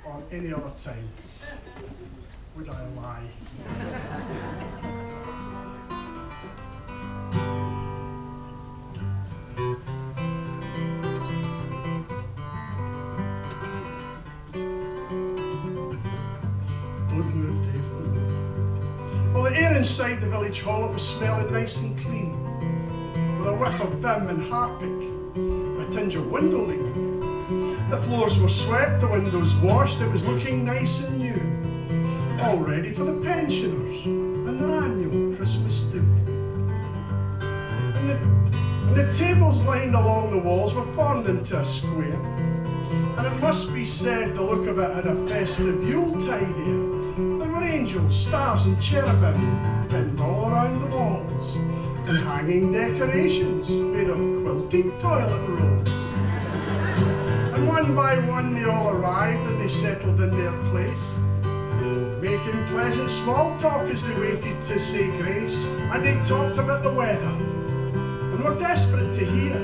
or any other time. Would I lie? Don't move, Dave. Well, the air inside the village hall, it was smelling nice and clean, with a whiff of vim and harpic, a tinge of window leak. The floors were swept, the windows washed, it was looking nice and new, all ready for the pensioners and their annual Christmas do. And the tables lined along the walls were formed into a square, and it must be said the look of it had a festive Yuletide air. There were angels, stars and cherubim pinned all around the walls, and hanging decorations made of quilted toilet rolls. And one by one they all arrived and they settled in their place, making pleasant small talk as they waited to say grace, and they talked about the weather and were desperate to hear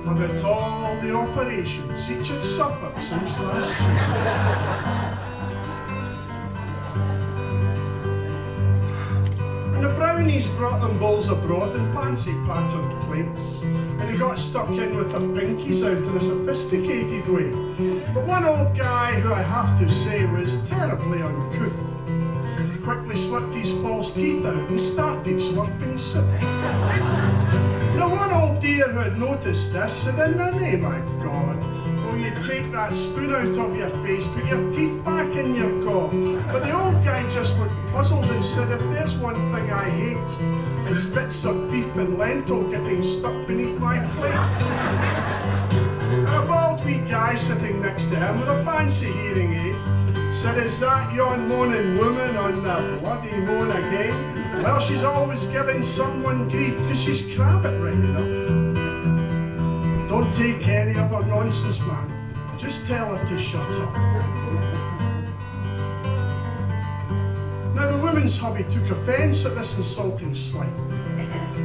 about all the operations each had suffered since last year. And the brownies brought them bowls of broth and pansy-patterned plates, and they got stuck in with their pinkies out in a sophisticated way. But one old guy, who I have to say was terribly uncouth, quickly slipped his false teeth out and started slurping soup. Now one old dear who had noticed this said, "In the name of God, will you take that spoon out of your face, put your teeth back in your gob?" But the old guy just looked puzzled and said, "If there's one thing I hate, it's bits of beef and lentil getting stuck beneath my plate." And a bald wee guy sitting next to him with a fancy hearing aid said, "Is that yon moaning woman on the bloody moan again? Well, she's always giving someone grief because she's crabbit right enough. Don't take any of her nonsense, man. Just tell her to shut up." Now the woman's hubby took offence at this insulting slight,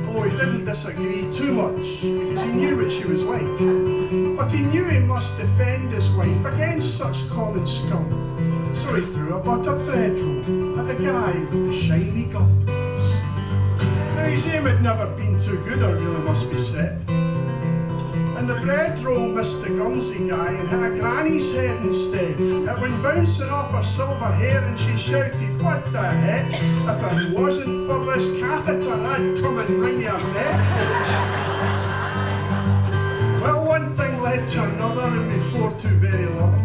although he didn't disagree too much because he knew what she was like. But he knew he must defend his wife against such common scum, so he threw a buttered bread roll at the guy with the shiny gums. Now his aim had never been too good, it really must be said, and the bread roll missed the gumsy guy and hit a granny's head instead. It went bouncing off her silver hair and she shouted, "What the heck? If it wasn't for this catheter, I'd come and wring your neck." Well, one thing led to another, and before too very long,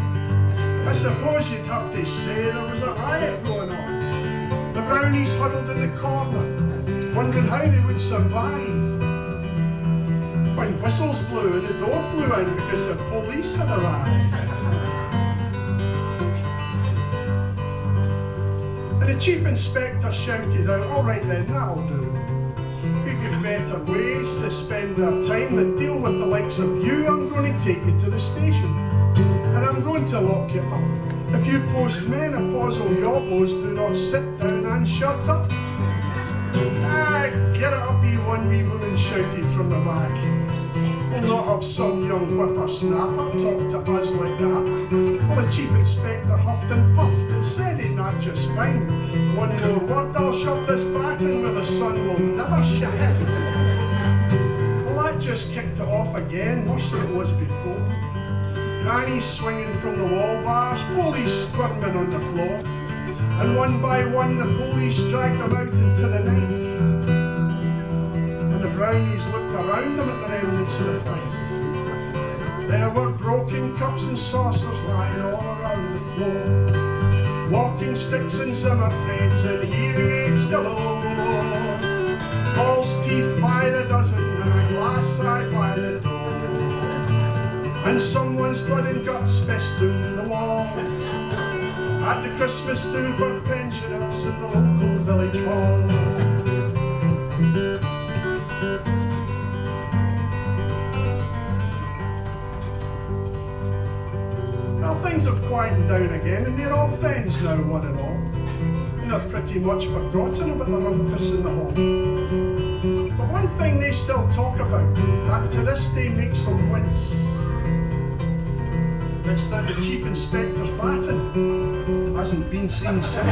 I suppose you'd have to say there was a riot going on. The brownies huddled in the corner, wondering how they would survive, when whistles blew and the door flew in because the police had arrived. And the chief inspector shouted out, "All right then, that'll do. We've got better ways to spend our time than deal with the likes of you. I'm going to take you to the station, and I'm going to lock you up. If you postmen apostle yobbos do not sit down and shut up." "Ah, get it up, you," one wee woman shouted from the back. "We'll not have some young whippersnapper talk to us like that." Well, the chief inspector huffed and puffed and said he'd not just fine. "One more word, I'll shove this baton where the sun will never shine." Well, that just kicked it off again, worse than it was before. Grannies swinging from the wall bars, police squirming on the floor, and one by one the police dragged them out into the night. And the brownies looked around them at the remnants of the fight. There were broken cups and saucers lying all around the floor, walking sticks and Zimmer frames and hearing aids galore, false teeth by the dozen and a glass eye by the door, and someone's blood and guts festooned the walls at the Christmas do for pensioners in the local village hall. Well, things have quietened down again and they're all friends now, one and all, and they've pretty much forgotten about the rumpus in the hall. But one thing they still talk about, that to this day makes them wince, Instead, the Chief Inspector's baton hasn't been seen since.